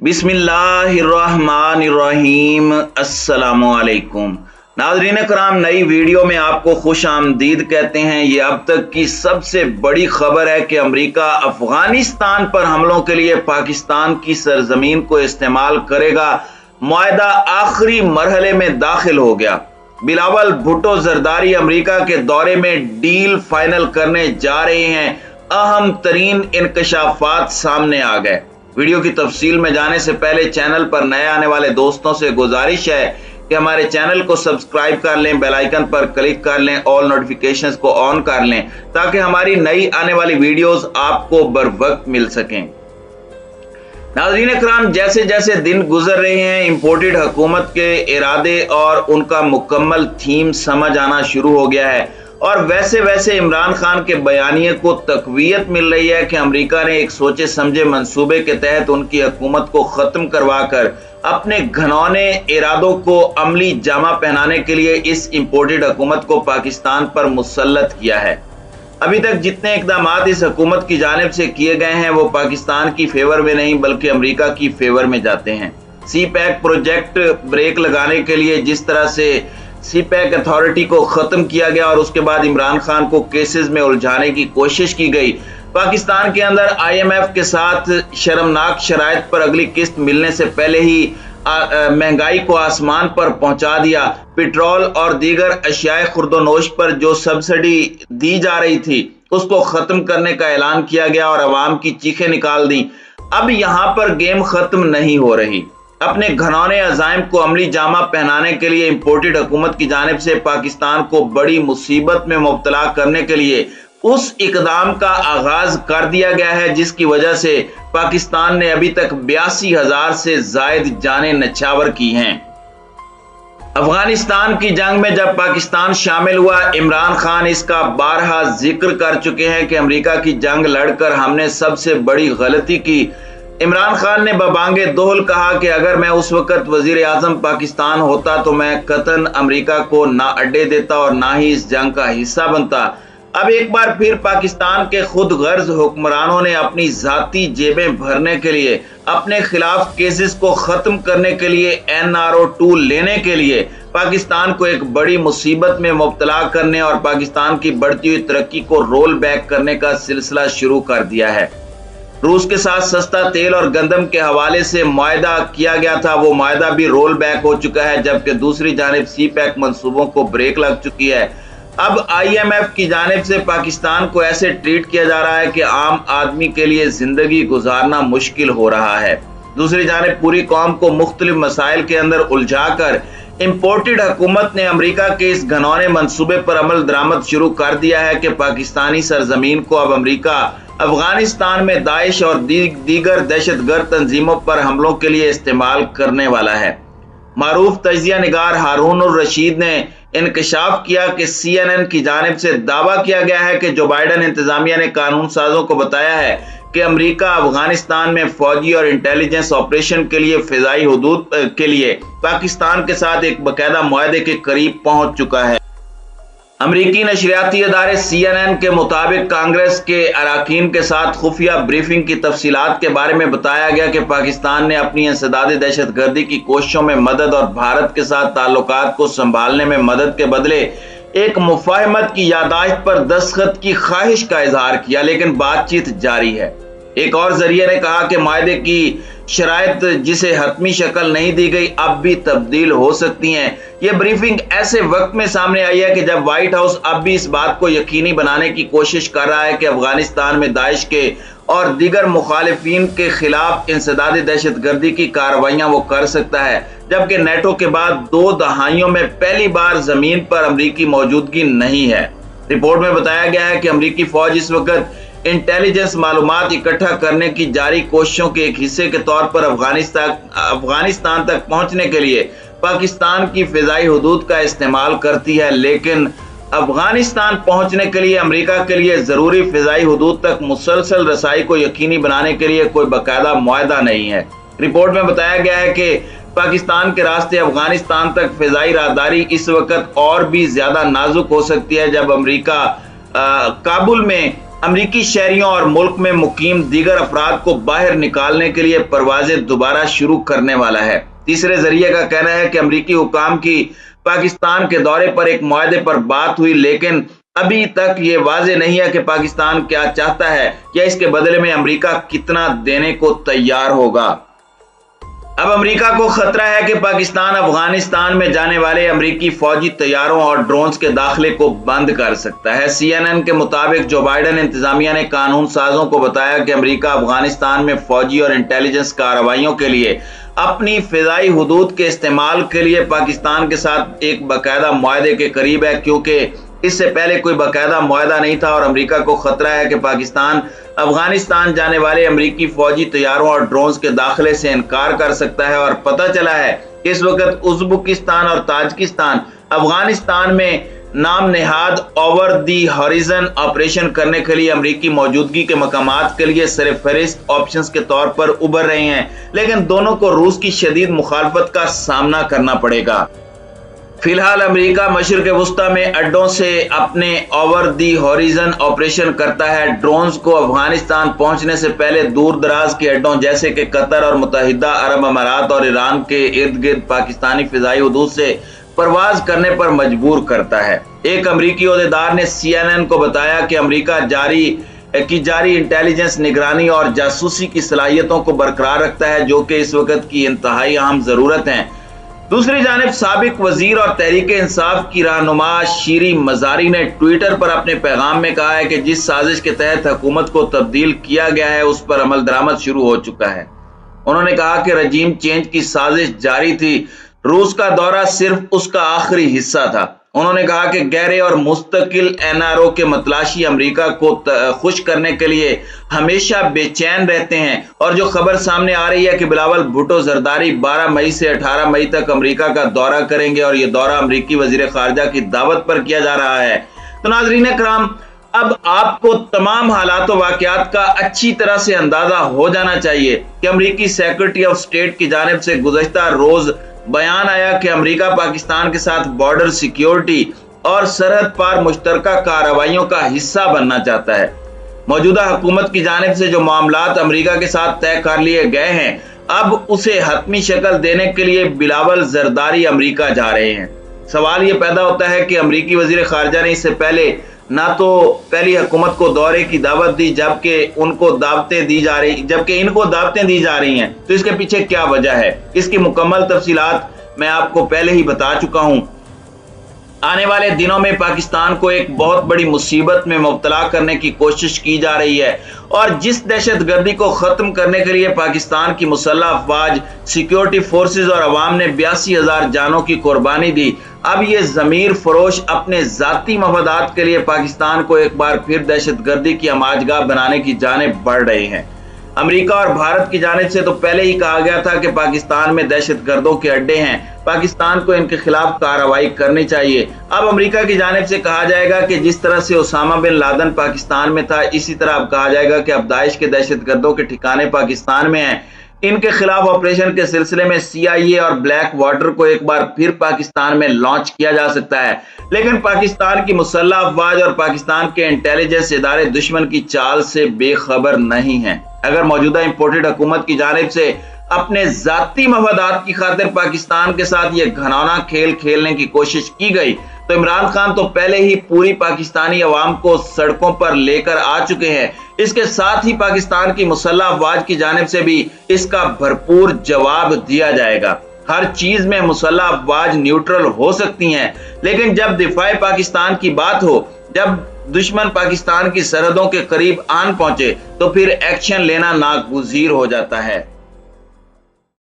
बिस्मिल्लाहिर्रहमानिर्रहीम। अस्सलामुअलैकुम नाज़रीन कराम, नई वीडियो में आपको खुश आमदीद कहते हैं। ये अब तक की सबसे बड़ी खबर है कि अमेरिका अफगानिस्तान पर हमलों के लिए पाकिस्तान की सरजमीन को इस्तेमाल करेगा। मुआहदा आखिरी मरहले में दाखिल हो गया। बिलावल भुट्टो जरदारी अमेरिका के दौरे में डील फाइनल करने जा रहे हैं। अहम तरीन इंकशाफात सामने आ गए। वीडियो की तफसील में जाने से पहले चैनल पर नए आने वाले दोस्तों से गुजारिश है कि हमारे चैनल को सब्सक्राइब कर लें, बेल आइकन पर क्लिक कर लें, ऑल नोटिफिकेशंस को ऑन कर लें ताकि हमारी नई आने वाली वीडियोस आपको बर वक्त मिल सकें। नाज़रीन इकराम, जैसे जैसे दिन गुजर रहे हैं, इंपोर्टेड हुकूमत के इरादे और उनका मुकम्मल थीम समझ आना शुरू हो गया है और वैसे वैसे इमरान खान के बयानिए को तकवीयत मिल रही है कि अमेरिका ने एक सोचे समझे मंसूबे के तहत उनकी हुकूमत को ख़त्म करवाकर अपने घनौने इरादों को अमली जामा पहनाने के लिए इस इंपोर्टेड हुकूमत को पाकिस्तान पर मुसल्लत किया है। अभी तक जितने इकदाम इस हुकूमत की जानिब से किए गए हैं वो पाकिस्तान की फेवर में नहीं बल्कि अमेरिका की फेवर में जाते हैं। सी पैक प्रोजेक्ट ब्रेक लगाने के लिए जिस तरह से सी पैक अथॉरिटी को खत्म किया गया और उसके बाद इमरान खान को केसेस में उलझाने की कोशिश की गई, पाकिस्तान के अंदर IMF के साथ शर्मनाक शराइत पर अगली किस्त मिलने से पहले ही महंगाई को आसमान पर पहुंचा दिया। पेट्रोल और दीगर अशियाए खुर्दोनोश पर जो सब्सिडी दी जा रही थी उसको खत्म करने का ऐलान किया गया और अवाम की चीखें निकाल दी। अब यहां पर गेम खत्म नहीं हो रही। अपने घनौने अज़ाइम को अमली जामा पहनाने के लिए इंपोर्टेड हुकूमत की जानिब से पाकिस्तान को बड़ी मुसीबत में मुब्तला करने के लिए उस इकदाम का आगाज कर दिया गया है जिसकी वजह से पाकिस्तान ने अभी तक 82,000 से जायद जानें नछावर की हैं। अफगानिस्तान की जंग में जब पाकिस्तान शामिल हुआ, इमरान खान इसका बारहा जिक्र कर चुके हैं कि अमेरिका की जंग लड़कर हमने सबसे बड़ी गलती की। इमरान खान ने बबांगे दोहल कहा कि अगर मैं उस वक्त वजीर आजम पाकिस्तान होता तो मैं कतन अमेरिका को ना अड्डे देता और ना ही इस जंग का हिस्सा बनता। अब एक बार फिर पाकिस्तान के खुद गर्ज हुक्मरानों ने अपनी जाती जेबें भरने के लिए, अपने खिलाफ केसेस को खत्म करने के लिए, NRO 2 लेने के लिए पाकिस्तान को एक बड़ी मुसीबत में मुब्तला करने और पाकिस्तान की बढ़ती हुई तरक्की को रोल बैक करने का सिलसिला शुरू कर दिया है। रूस के साथ सस्ता तेल और गंदम के हवाले से मुआहदा किया गया था, वो मुआहदा भी रोल बैक हो चुका है, जबकि दूसरी जानिब सी पैक मंसूबों को ब्रेक लग चुकी है। अब IMF की जानिब से पाकिस्तान को ऐसे ट्रीट किया जा रहा है कि आम आदमी के लिए जिंदगी गुजारना मुश्किल हो रहा है। दूसरी जानिब पूरी कौम को मुख्तलिफ मसाइल के अंदर उलझा कर इंपोर्टेड हुकूमत ने अमेरिका के इस घनौने मंसूबे पर अमल दरामद शुरू कर दिया है कि पाकिस्तानी सरजमीन को अब अमेरिका अफगानिस्तान में दाइश और दीगर दहशतगर्द तंजीमों पर हमलों के लिए इस्तेमाल करने वाला है। मारूफ तजिया निगार हारून रशीद ने इंकशाफ किया कि CNN की जानिब से दावा किया गया है कि जो बाइडन इंतजामिया ने कानून साजों को बताया है कि अमेरिका अफगानिस्तान में फौजी और इंटेलिजेंस ऑपरेशन के लिए फिजाई हुदूद के लिए पाकिस्तान के साथ एक बाकायदा मुआहदे के करीब पहुंच चुका है। अमरीकी नशरियाती अदारे CNN के मुताबिक कांग्रेस के अरकान के साथ खुफिया ब्रीफिंग की तफसीलात के बारे में बताया गया कि पाकिस्तान ने अपनी इंसदादी दहशतगर्दी की कोशिशों में मदद और भारत के साथ ताल्लुकात को संभालने में मदद के बदले एक मुफाहमत की यादाश्त पर दस्तखत की ख्वाहिश का इजहार किया, लेकिन बातचीत जारी है। एक और जरिए ने कहा कि मुआहदे की शराइत जिसे हतमी शक्ल नहीं दी गई अब भी तब्दील हो सकती हैं। यह ब्रीफिंग ऐसे वक्त में सामने आई है कि जब व्हाइट हाउस अब भी इस बात को यकीनी बनाने की कोशिश कर रहा है कि अफगानिस्तान में दाइश के और दीगर मुखालिफिन के खिलाफ इंसदादी दहशतगर्दी की कार्रवाइयां वो कर सकता है, जबकि नेटो के बाद 2 दहाइयों में पहली बार जमीन पर अमरीकी मौजूदगी नहीं है। रिपोर्ट में बताया गया है कि अमरीकी फौज इस वक्त इंटेलिजेंस मालूमात इकट्ठा करने की जारी कोशिशों के एक हिस्से के तौर पर अफगानिस्तान तक पहुंचने के लिए पाकिस्तान की फिजाई हुदूद का इस्तेमाल करती है, लेकिन अफगानिस्तान पहुंचने के लिए अमेरिका के लिए जरूरी फिजाई हुदूद तक मुसलसल रसाई को यकीनी बनाने के लिए कोई बाकायदा मुआहदा नहीं है। रिपोर्ट में बताया गया है कि पाकिस्तान के रास्ते अफगानिस्तान तक फिजाई राहदारी इस वक्त और भी ज्यादा नाजुक हो सकती है जब अमेरिका काबुल में अमरीकी शहरियों और मुल्क में मुकीम दीगर अफराद को बाहर निकालने के लिए परवाजें दोबारा शुरू करने वाला है। तीसरे जरिए का कहना है कि अमरीकी हुकाम की पाकिस्तान के दौरे पर एक मुआहदे पर बात हुई, लेकिन अभी तक ये वाजे नहीं है कि पाकिस्तान क्या चाहता है या इसके बदले में अमरीका कितना देने को तैयार होगा। अब अमेरिका को खतरा है कि पाकिस्तान अफगानिस्तान में जाने वाले अमेरिकी फौजी तैयारों और ड्रोन्स के दाखिले को बंद कर सकता है। CNN के मुताबिक जो बाइडेन इंतजामिया ने कानून साजों को बताया कि अमेरिका अफगानिस्तान में फौजी और इंटेलिजेंस कार्रवाइयों के लिए अपनी फिजाई हुदूद के इस्तेमाल के लिए पाकिस्तान के साथ एक बाकायदा मुआहदे के करीब है, क्योंकि इससे पहले कोई बाकायदा मुआहदा नहीं था और अमेरिका को खतरा है कि पाकिस्तान अफगानिस्तान जाने वाले अमेरिकी फौजी तैयारों और ड्रोन्स के दाखिले से इनकार कर सकता है। और पता चला है कि इस वक्त उज़्बेकिस्तान और ताजिकिस्तान अफगानिस्तान में नाम Nehad over the horizon operation करने के लिए अमेरिकी मौजूदगी के मकामात के लिए सरफहरिस्त ऑप्शंस के तौर पर उभर रहे हैं, लेकिन दोनों को रूस की शदीद मुखालफत का सामना करना पड़ेगा। फिलहाल अमेरिका मशरिक़ वस्ता में अड्डों से अपने ओवर दी हॉरिजन ऑपरेशन करता है। ड्रोन्स को अफगानिस्तान पहुंचने से पहले दूर दराज के अड्डों जैसे कि कतर और मुत्तहिदा अरब अमारात और ईरान के इर्द गिर्द पाकिस्तानी फिजाई हुदूद से परवाज करने पर मजबूर करता है। एक अमरीकी ओहदेदार ने CNN को बताया कि अमरीका जारी इंटेलिजेंस, निगरानी और जासूसी की सलाहियतों को बरकरार रखता है, जो कि इस वक्त की इंतहाई अहम जरूरत है। दूसरी जानिब साबिक वजीर और तहरीक इंसाफ की रहनुमा शीरी मजारी ने ट्विटर पर अपने पैगाम में कहा है कि जिस साजिश के तहत हुकूमत को तब्दील किया गया है उस पर अमल दरामद शुरू हो चुका है। उन्होंने कहा कि रजीम चेंज की साजिश जारी थी, रूस का दौरा सिर्फ उसका आखिरी हिस्सा था। उन्होंने कहा कि गहरे और मुस्तकिल NRO के मतलाशी अमेरिका को खुश करने के लिए हमेशा बेचैन रहते हैं और जो खबर सामने आ रही है कि बिलावल भुट्टो जरदारी 12 मई से 18 मई तक अमेरिका का दौरा करेंगे और ये दौरा अमेरिकी वजीर खारजा की दावत पर किया जा रहा है। तो नाज़रीन कराम, अब आपको तमाम हालात व वाक़यात का अच्छी तरह से अंदाजा हो जाना चाहिए कि अमेरिकी सेक्रेटरी ऑफ स्टेट की जानिब से गुज़श्ता रोज बयान आया कि अमेरिका पाकिस्तान के साथ बॉर्डर सिक्योरिटी और सरहद पार मुश्तरका कार्रवाइयों का हिस्सा बनना चाहता है। मौजूदा हुकूमत की जानिब से जो मामलात अमेरिका के साथ तय कर लिए गए हैं, अब उसे हतमी शक्ल देने के लिए बिलावल जरदारी अमेरिका जा रहे हैं। सवाल ये पैदा होता है कि अमेरिकी वजीर खारजा ने इससे पहले ना तो पहली हुकूमत को दौरे की दावत दी जबकि इनको दावतें दी जा रही हैं, तो इसके पीछे क्या वजह है? इसकी मुकम्मल तफसीलात मैं आपको पहले ही बता चुका हूं। आने वाले दिनों में पाकिस्तान को एक बहुत बड़ी मुसीबत में मुब्तला करने की कोशिश की जा रही है और जिस दहशतगर्दी को खत्म करने के लिए पाकिस्तान की मुसल्लह अफवाज, सिक्योरिटी फोर्सेस और अवाम ने 82,000 जानों की कुर्बानी दी, अब ये ज़मीर फरोश अपने जाती मफादात के लिए पाकिस्तान को एक बार फिर दहशतगर्दी की अमाजगाह बनाने की जानिब बढ़ रहे हैं। अमेरिका और भारत की जानिब से तो पहले ही कहा गया था कि पाकिस्तान में दहशतगर्दों के अड्डे हैं, पाकिस्तान को इनके खिलाफ कार्रवाई करनी चाहिए। अब अमेरिका की जानिब से कहा जाएगा कि जिस तरह से ओसामा बिन लादेन पाकिस्तान में था, इसी तरह अब कहा जाएगा कि अब दाइश के दहशतगर्दों के ठिकाने पाकिस्तान में हैं। इनके खिलाफ ऑपरेशन के सिलसिले में CIA और ब्लैक वाटर को एक बार फिर पाकिस्तान में लॉन्च किया जा सकता है, लेकिन पाकिस्तान की मुसल्लह अफवाज और पाकिस्तान के इंटेलिजेंस इदारे दुश्मन की चाल से बेखबर नहीं हैं। अगर मौजूदा इंपोर्टेड हुकूमत की जानिब से अपने जाती मफादात की खातिर पाकिस्तान के साथ ये घनौना खेल खेलने की कोशिश की गई तो इमरान खान तो पहले ही पूरी पाकिस्तानी अवाम को सड़कों पर लेकर आ चुके हैं। इसके साथ ही पाकिस्तान की मुसल्लह अफवाज की जानिब से भी इसका भरपूर जवाब दिया जाएगा। हर चीज में मुसल्लह अफवाज न्यूट्रल हो सकती हैं, लेकिन जब दिफाए पाकिस्तान की बात हो, जब दुश्मन पाकिस्तान की सरहदों के करीब आन पहुंचे, तो फिर एक्शन लेना नागुज़ीर हो जाता है।